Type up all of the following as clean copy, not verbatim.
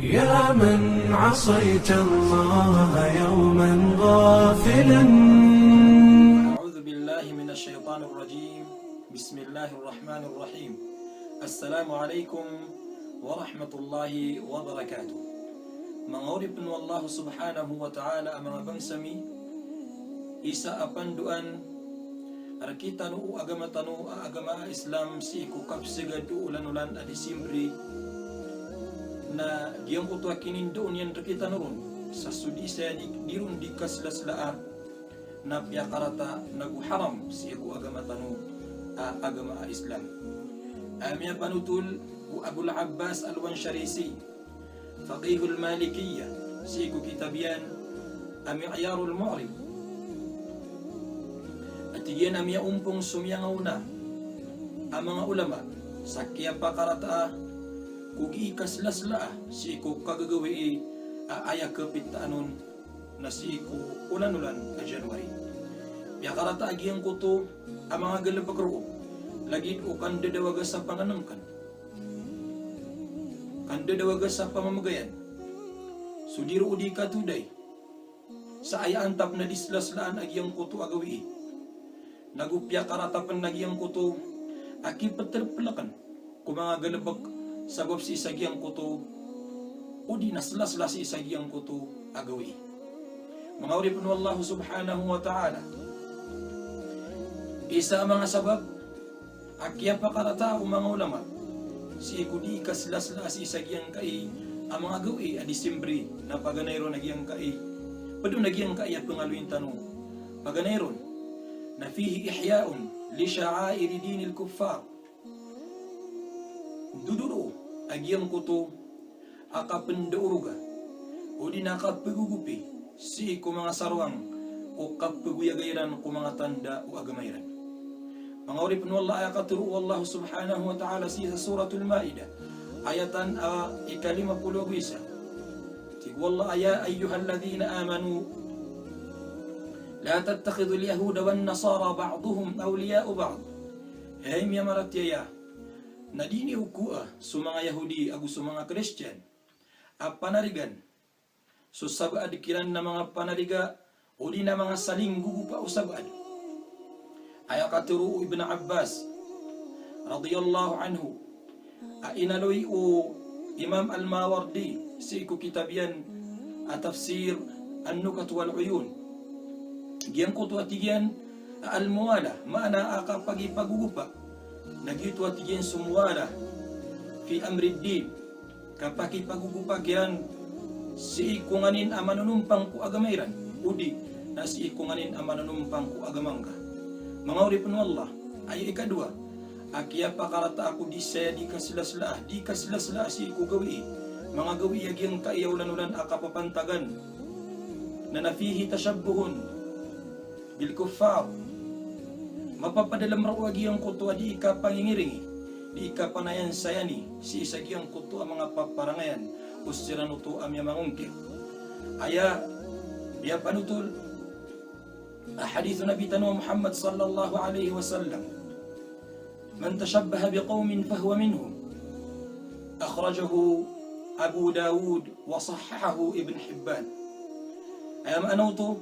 يا من عصيت الله يوما غافلا. أعوذ بالله من الشيطان الرجيم. بسم الله الرحمن الرحيم. السلام عليكم ورحمة الله وبركاته. Mangurip nu Allah subhanahu wa ta'ala ang mga bangsami isa apanduan arkita nu agama tanu agama Islam si kukap sigadu ulan-ulan a Disyembre na giyang utwa kinindoon yan rakita nurun sa sudi saya dirun di kaslaslaan na piyakarata naguharam si ku agama tanu agama Islam. Amya panutul ku Abul Abbas Al-Wansharisi faqihul Malikiyah si ku kitabian Ami'yarul Mu'rib at iyan amya umpong sumyangaw na ang mga ulama sa kaya pakarata kugi kaslasla si ku kagagawi aya kapitaanon na si ku ulan-ulan ka January. Piyakarata agi ang kuto ang mga galabagro lagid o kanda dawaga sa panganangkan. Kanda dawaga sa pamamagayan. Sudiro udi katuday. Sa aya antap na dislaslaan agi ang kuto agawi. Nagupya karatapan nagi ang kuto aki paterpelakan kung mga galabag sabab si isagiang kuto udi naslasla si isagiang kuto agawi. Mga urip nu Allah subhanahu wa ta'ala isa mga sabab akya pakarata o mga ulama si kudi kaslasla si isagiang kai ang mga gawi a Disyembre na paganayro nagyang kai padu nagyang kai pangaluin tanong paganayron na fihi ihya'un li sha'airi dinil kuffar duduro agyang kuto akapenduruga o di nakapagugupi si ko mga sarwang o kapaguyagayran ko mga tanda o agamayran. Mga urip nu Allah ayakaturu Allah subhanahu wa ta'ala sa suratul Ma'idah ayatan ikalima puluh isa tigu Allah ya ayyuhalladhina amanu la tattakhidul yahuda wan nasara ba'duhum awliya'u ba'd. Hey miya maratya na dini ukua sa mga Yahudi agu sa mga Christian panarigan so sabad kiran na mga panariga o di na mga saling gugupa o sabad. Ayakaturu Ibn Abbas radiyallahu anhu inaloy o Imam Al-Mawardi si ku kitabian tafsir An-Nukat wal Uyun giyan ko tuatigian al-muwala maana pagigupa nagito atigian sumuwala fi amri din kapaki pagugupa kiran si ikunganin amanunumpang ku agamayran udi na si ikunganin amanunumpang ku agamangka. Mga urip nu Allah ay ikadua akya pakarata ako di saya di kaslasla si ku gawi mga gawi agyang kaiyawlan-ulan akapapantagan na nafihi tashabbuhun bil kuffar mapapadalam raw agyang kuto di ka pangingiringi di ka panayan sayani si isagyang kuto ang mga paparangayan usiran uto amya mangungkit aya biya panutul hadith Nabi tanwa Muhammad sallallahu alaihi wasallam man tashabbaha biqaumin fahuwa minhum akhrajahu Abu Dawud wa sahahahu Ibn Hibban. Ayam anuto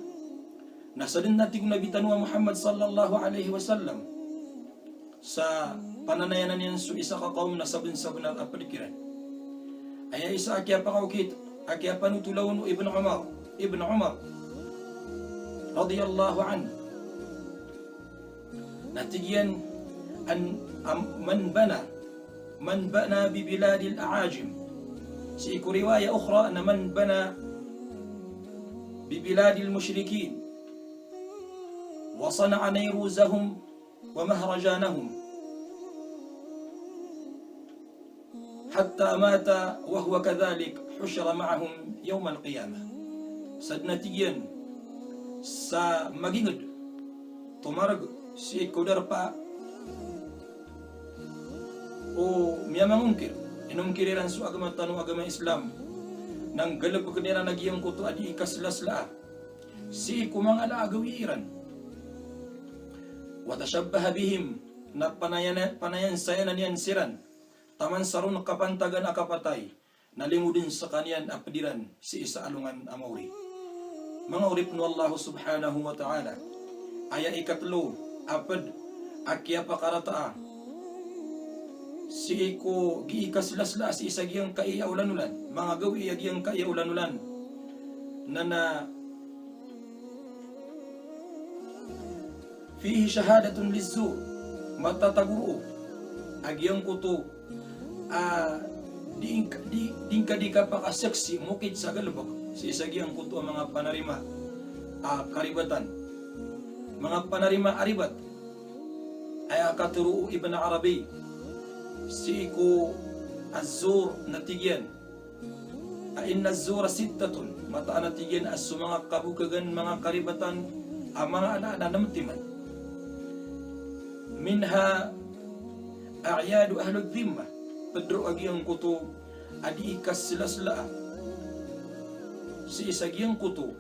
nasadin natin Nabi tanwa Muhammad sallallahu alaihi wasallam sa pananayanan niyan su isa ka kaum na sabon-sabon at apalikiran. Ay isa akya pakawkit akya panutulawon Ibn Umar radiyallahu an natigian an man bana bi biladil a'ajim si ku riwaya ukhra na man bana bi biladil mushrikin wa sana'a nayruzahum wa mahrajanahum حتى مات وهو كذلك حشر معهم يوم القيامة. سدنتيين sa magingod tumarag si kodar pa o miyamangungkir inungkiriran su agama tanong agama Islam nang galap kanira nagyang kuto adi ikaslasla si kumang ala agawiran wa tashabbaha bihim na panayan sayanan yan siran taman sarun kapantagan akapatay nalimudin sa kanyan apadiran si isa alungan amawri. Mga urip no Allah subhanahu wa ta'ala, aya ikatlo, apad, akya pakarataa, si iko giikaslasla si isa giyang kaiyaulanulan, mga gawi giyang kaiyaulanulan, na fihi syahadatun lizzur, matataguro, agyang kuto, dingka pakasaksi mukid sa galubak si isagyang kuto ang mga panarima karibatan, mga panarima aribat ay katuru Ibn Arabi si iku az-zur natigyan inna az-zura sittatun mata natigyan as mga kabukagan mga karibatan ang mga anak-anak namtiman minha a'yadu ahlud dhimma pedro agyang kuto adi ikas sila si isagyang kuto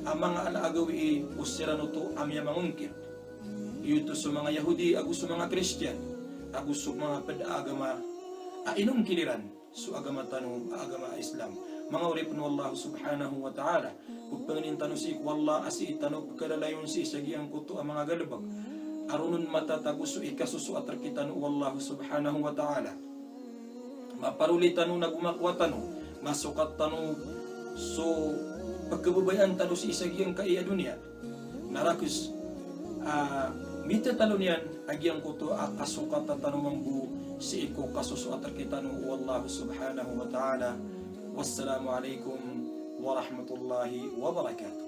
ang mga alaagawi usirano to amya mangungkir yuto sa mga Yahudi agus sa mga Christian agus sa mga pad-agama inong kiliran so agama tanong agama Islam mga urip no Allah subhanahu wa ta'ala ug panginin tanong si wallah asi tanong kadalayon si isagyang kuto ang mga galubag arunon matataguso ikasuso at rakitan wallah subhanahu wa ta'ala maparulitan no nagumakwatan no masukat tanong so pagkababayan talo si isagyang kaiya dunia narakus mita talo niyan agyang kuto akasukat tanong mambu si iko kasuso at rakitan wallah subhanahu wa ta'ala wassalamu alaikum wa rahmatullahi wa barakatuh.